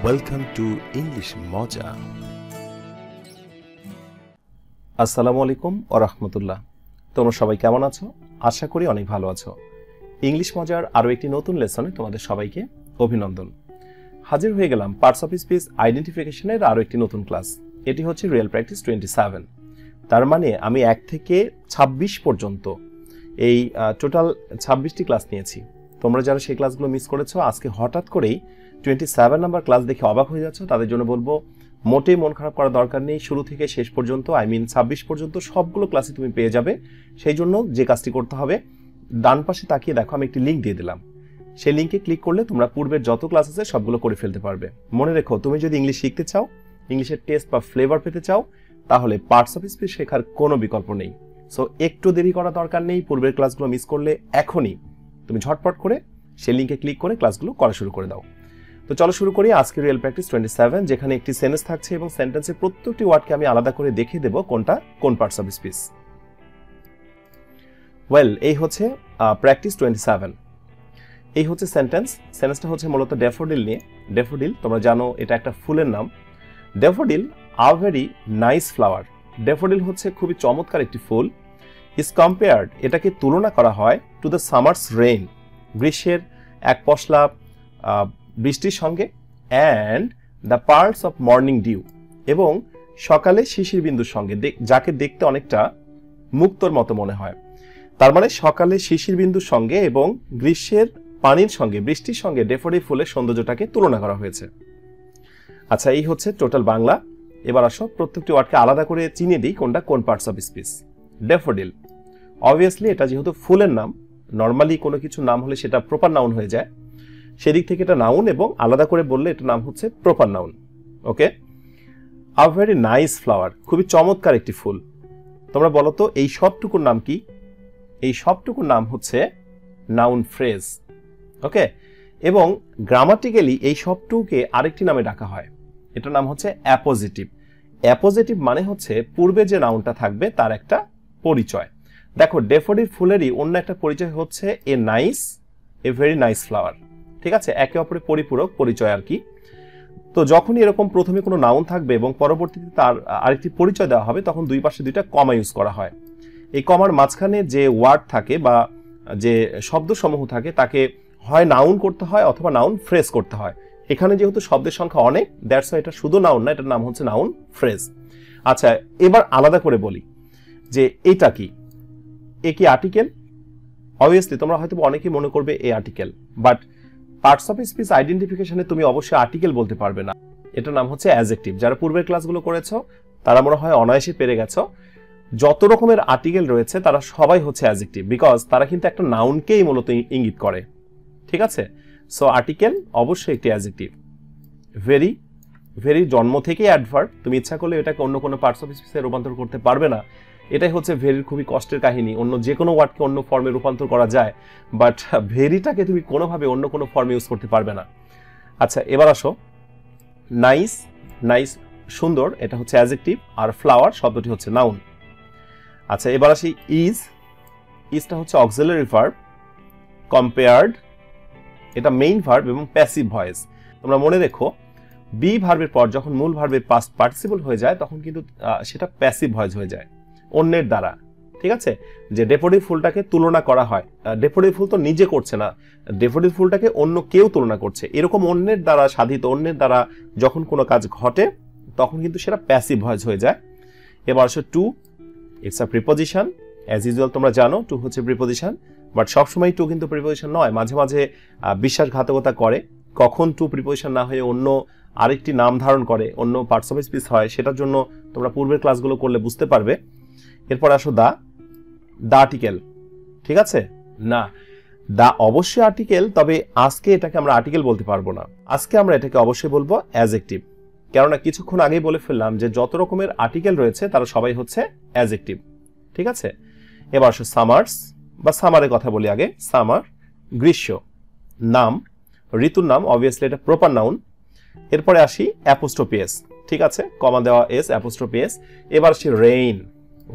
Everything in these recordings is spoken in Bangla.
Welcome to English Moja. আসসালামু আলাইকুম ওয়া রাহমাতুল্লাহ। তোমরা সবাই কেমন আছো? আশা করি অনেক ভালো আছো। ইংলিশ মজার আরো একটি নতুন লেসনে তোমাদের সবাইকে অভিনন্দন। হাজির হয়ে গেলাম পার্টস অফ স্পিচ আইডেন্টিফিকেশনের আরো একটি নতুন ক্লাস। এটি হচ্ছে রিয়েল প্র্যাকটিস 27। তার মানে আমি 1 থেকে 26 পর্যন্ত এই টোটাল 26টি ক্লাস নিয়েছি। তোমরা যারা সেই ক্লাসগুলো মিস করেছো আজকে হঠাৎ করেই 27 নাম্বার ক্লাস দেখে অবাক হয়ে যাচ্ছ, তাদের জন্য বলবো মোটেই মন খারাপ করার দরকার নেই। শুরু থেকে শেষ পর্যন্ত 26 পর্যন্ত সবগুলো ক্লাসে তুমি পেয়ে যাবে। সেই জন্য যে কাজটি করতে হবে, ডান পাশে তাকিয়ে দেখো আমি একটি লিঙ্ক দিয়ে দিলাম। সেই লিঙ্কে ক্লিক করলে তোমরা পূর্বের যত ক্লাস আছে সবগুলো করে ফেলতে পারবে। মনে রেখো, তুমি যদি ইংলিশ শিখতে চাও, ইংলিশের টেস্ট বা ফ্লেভার পেতে চাও, তাহলে পার্টস অফ স্পিচ শেখার কোনো বিকল্প নেই। সো একটু দেরি করা দরকার নেই। পূর্বের ক্লাসগুলো মিস করলে এখনই তুমি ঝটপট করে সেই লিঙ্কে ক্লিক করে ক্লাসগুলো করা শুরু করে দাও। তো চলো শুরু করি আজকে রিয়েল প্র্যাকটিস 27, যেখানে একটি সেন্টেন্স থাকছে এবং সেন্টেন্সের প্রত্যেকটি ওয়ার্ডকে আমি আলাদা করে দেখিয়ে দেব কোনটা কোন পার্টস অফ স্পিচ। ওয়েল, এই হচ্ছে প্র্যাকটিস 27। এই হচ্ছে সেন্টেন্সটা হচ্ছে মূলত ড্যাফোডিল নিয়ে। ড্যাফোডিল তোমরা জানো এটা একটা ফুলের নাম। Daffodil a very nice flower. Daffodil হচ্ছে খুবই চমৎকার একটি ফুল। ইজ কম্পেয়ার্ড, এটাকে তুলনা করা হয় টু দ্য সামার্স রেইন, গ্রীষ্মের এক পশলা বৃষ্টির সঙ্গে, and the pearls of morning dew, এবং সকালে শিশির বিন্দুর সঙ্গে, যাকে দেখতে অনেকটা মুক্তোর মতো মনে হয়। তার মানে সকালে শিশির বিন্দুর সঙ্গে এবং গ্রীষ্মের পানির সঙ্গে, বৃষ্টির সঙ্গে ড্যাফোডিল ফুলের সৌন্দর্যটাকে তুলনা করা হয়েছে। আচ্ছা, এই হচ্ছে টোটাল বাংলা। এবার আসো প্রত্যেকটি ওয়ার্ডকে আলাদা করে চিনিয়ে দিই কোনটা কোন parts of speech. Daffodil, obviously এটা যেহেতু ফুলের নাম, নর্মালি কোনো কিছু নাম হলে সেটা প্রপার নাউন হয়ে যায়, সেদিক থেকে এটা নাউন, এবং আলাদা করে বললে এটা নাম হচ্ছে proper noun. Okay, a very nice flower, খুবই চমৎকার একটি ফুল। তোমরা বলো তো এই সবটুকুর নাম কি? এই সবটুকুর নাম হচ্ছে নাউন ফ্রেজ। ওকে, এবং গ্রামাটিক্যালি এই সবটুকুকে আরেকটি নামে ডাকা হয়, এটার নাম হচ্ছে অ্যাপোজিটিভ। অ্যাপোজিটিভ মানে হচ্ছে পূর্বে যে নাউনটা থাকবে তার একটা পরিচয়। দেখো, ড্যাফোডিল ফুলেরই অন্য একটা পরিচয় হচ্ছে এ ভেরি নাইস ফ্লাওয়ার। ঠিক আছে, একে অপরের পরিপূরক পরিচয় আর কি। তো যখনই এরকম প্রথমে কোনো নাউন থাকবে এবং পরবর্তীতে তার আরেকটি পরিচয় দেওয়া হবে, তখন দুই পাশে দুইটা কমা ইউজ করা হয়। এই কমার মাঝখানে যে ওয়ার্ড থাকে বা যে শব্দসমূহ থাকে তাকে হয় নাউন করতে হয় অথবা নাউন ফ্রেজ করতে হয়। এখানে যেহেতু শব্দের সংখ্যা অনেক, দ্যাটস ওয়াই এটা শুধু নাউন না, এটার নাম হচ্ছে নাউন ফ্রেজ। আচ্ছা, এবার আলাদা করে বলি যে এটা কি, এ কি আর্টিকেল? অবভিয়াসলি তোমরা হয়তো অনেকেই মনে করবে a article, but parts of speech আইডেন্টিফিকেশনে তুমি অবশ্যই আর্টিকেল বলতে পারবে না। এটার নাম হচ্ছে অ্যাডজেক্টিভ। যারা পূর্বের ক্লাসগুলো করেছো তারা মনে হয় অনায়াসে পেরে গেছো। যত রকমের আর্টিকেল রয়েছে তারা সবাই হচ্ছে অ্যাডজেক্টিভ, বিকজ তারা কিন্তু একটা নাউনকেই মূলত ইঙ্গিত করে। ঠিক আছে, সো আর্টিকেল অবশ্যই একটি অ্যাডজেক্টিভ। ভেরি, ভেরি জন্ম থেকেই অ্যাডভার্ব, তুমি ইচ্ছা করলে এটাকে অন্য কোনো পার্টস অফ স্পিচে রূপান্তর করতে পারবে না। এটাই হচ্ছে ভেরির খুবই কষ্টের কাহিনী। অন্য যে কোনো ওয়ার্ডকে অন্য ফর্মে রূপান্তর করা যায়, বাট ভেরিটাকে তুমি কোনোভাবে অন্য কোনো ফর্মে ইউজ করতে পারবে না। আচ্ছা, এবার আসো নাইস। নাইস সুন্দর, এটা হচ্ছে অ্যাডজেক্টিভ, আর ফ্লাওয়ার শব্দটি হচ্ছে নাউন। আচ্ছা, এবার আসি ইজটা হচ্ছে অক্সিলারি ভার্ব। কম্পেয়ার্ড, এটা মেইন ভার্ব এবং প্যাসিভ ভয়েস। তোমরা মনে রেখো, বি ভার্বের পর যখন মূল ভার্বের পাস্ট পার্টিসিপল হয়ে যায় তখন কিন্তু সেটা প্যাসিভ ভয়েস হয়ে যায়, অন্যের দ্বারা। ঠিক আছে, যে ড্যাফোডিল ফুলটাকে তুলনা করা হয়, ড্যাফোডিল ফুল তো নিজে করছে না, ড্যাফোডিল ফুলটাকে অন্য কেউ তুলনা করছে, এরকম অন্যের দ্বারা সাধিত, অন্যের দ্বারা যখন কোনো কাজ ঘটে তখন কিন্তু সেটা প্যাসিভ ভয়েস হয়ে যায়। এবার আসো to, it's a preposition. As usual তোমরা জানো টু হচ্ছে প্রিপোজিশন, বাট সবসময় টু কিন্তু প্রিপোজিশন নয়, মাঝে মাঝে বিশ্বাসঘাতকতা করে। কখন টু প্রিপোজিশন না হয়ে অন্য আরেকটি নাম ধারণ করে, অন্য পার্টস অফ স্পিচ হয়, সেটার জন্য তোমরা পূর্বের ক্লাসগুলো করলে বুঝতে পারবে। এরপর আসো দা আর্টিকেল। ঠিক আছে, না, দা অবশ্যই আর্টিকেল, তবে আজকে এটাকে আমরা আর্টিকেল বলতে পারবো না। আজকে আমরা এটাকে অবশ্যই বলবো অ্যাডজেক্টিভ, কেননা কিছুক্ষণ আগেই বলে ফেললাম যে যত রকমের আর্টিকেল রয়েছে তারা সবাই হচ্ছে অ্যাডজেক্টিভ। ঠিক আছে, এবার আসো সামার্স বা সামারের কথা বলি আগে। সামার, গ্রীষ্ম, নাম, ঋতুর নাম, অবভিয়াসলি এটা প্রপার নাউন। এরপরে আসি অ্যাপোস্ট্রোফি এস। ঠিক আছে, কমা দেওয়া এস, অ্যাপোস্ট্রোফি এস। এবার আসি রেইন।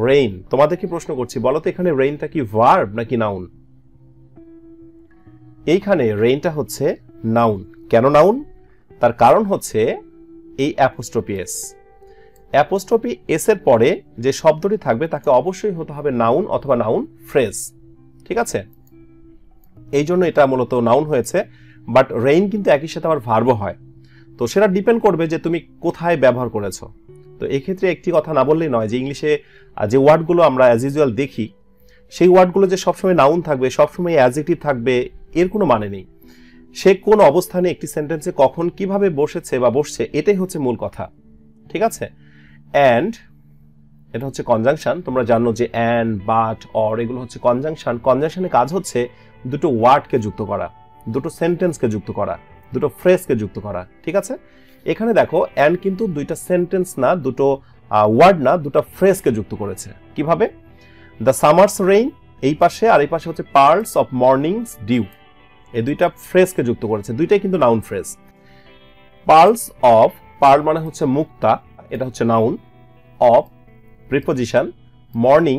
রেইন, তোমাদেরকে প্রশ্ন করছি, বলো তো এখানে রেইনটা কি ভার্ব নাকি নাউন? এইখানে রেইনটা হচ্ছে নাউন। কেন নাউন? তার কারণ হচ্ছে এই অ্যাপোস্ট্রফি এস। অ্যাপোস্ট্রফি এস এর পরে যে শব্দটি থাকবে তাকে অবশ্যই হতে হবে নাউন অথবা নাউন ফ্রেজ, ঠিক আছে? এই জন্য এটা মূলত নাউন হয়েছে, বাট রেইন কিন্তু একই সাথে আবার ভার্বও হয়। তো সেটা ডিপেন্ড করবে যে তুমি কোথায় ব্যবহার করেছো। তো এক্ষেত্রে একটি কথা না বললেই নয় যে ইংলিশে যে ওয়ার্ডগুলো আমরা অ্যাজ ইউজুয়াল দেখি সেই ওয়ার্ডগুলো যে সবসময় নাউন থাকবে, সবসময় অ্যাডজেক্টিভ থাকবে, এর কোনো মানে নেই। সে কোন অবস্থানে একটি সেন্টেন্সে কখন কিভাবে বসেছে বা বসছে, এটাই হচ্ছে মূল কথা, ঠিক আছে? অ্যান্ড এটা হচ্ছে কনজাংশন। তোমরা জানো যে অ্যান্ড, বাট, অর এগুলো হচ্ছে কনজাংশন। কনজাংশনের কাজ হচ্ছে দুটো ওয়ার্ডকে যুক্ত করা, দুটো সেন্টেন্সকে যুক্ত করা, দুটো ফ্রেজকে যুক্ত করা, ঠিক আছে? এখানে দেখো অ্যান্ড কিন্তু দুইটা সেন্টেন্স না, দুটো ওয়ার্ড না, দুটো ফ্রেজকে যুক্ত করেছে। কিভাবে? দ্য সামার্স রেইন এই পাশে, আর এই পাশে হচ্ছে পার্লস অফ মর্নিংস ডিউ, এই দুইটা ফ্রেজকে যুক্ত করেছে। দুইটাই কিন্তু noun phrase. Pearls of, pearl মানে হচ্ছে মুক্তা, এটা হচ্ছে নাউন। অফ প্রিপোজিশন, মর্নিং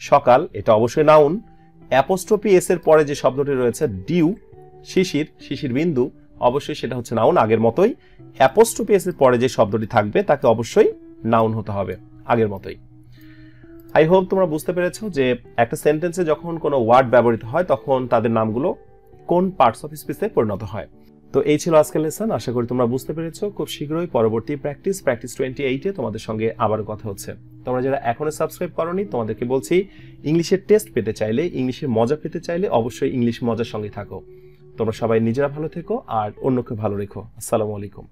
সকাল, এটা অবশ্যই নাউন। অ্যাপোস্ট্রফি এস এর পরে যে শব্দটি রয়েছে ডিউ শিশির, শিশির বিন্দু, অবশ্যই সেটা হচ্ছে নাউন আগের মতোই। অ্যাপোস্ট্রফি এস এর পরে যে শব্দটি থাকবে তাকে অবশ্যই নাউন হতে হবে আগের মতোই। আই হোপ তোমরা বুঝতে পেরেছো যে একটা সেন্টেন্সে যখন কোনো ওয়ার্ড ব্যবহৃত হয় তখন তাদের নামগুলো কোন পার্টস অফ স্পিচে পরিণত হয়। তো এই ছিল আজকের লেসন। আশা করি তোমরা বুঝতে পেরেছো। খুব শীঘ্রই পরবর্তী প্র্যাকটিস 28-এ তোমাদের সঙ্গে আবারও কথা হচ্ছে। তোমরা যারা এখনো সাবস্ক্রাইব করোনি তোমাদেরকে বলছি, ইংলিশের টেস্ট পেতে চাইলে, ইংলিশের মজা পেতে চাইলে অবশ্যই ইংলিশ মজার সঙ্গে থাকো। তোমরা সবাই নিজেরা ভালো থেকো আর অন্যকে ভালো রেখো। আসসালামু আলাইকুম।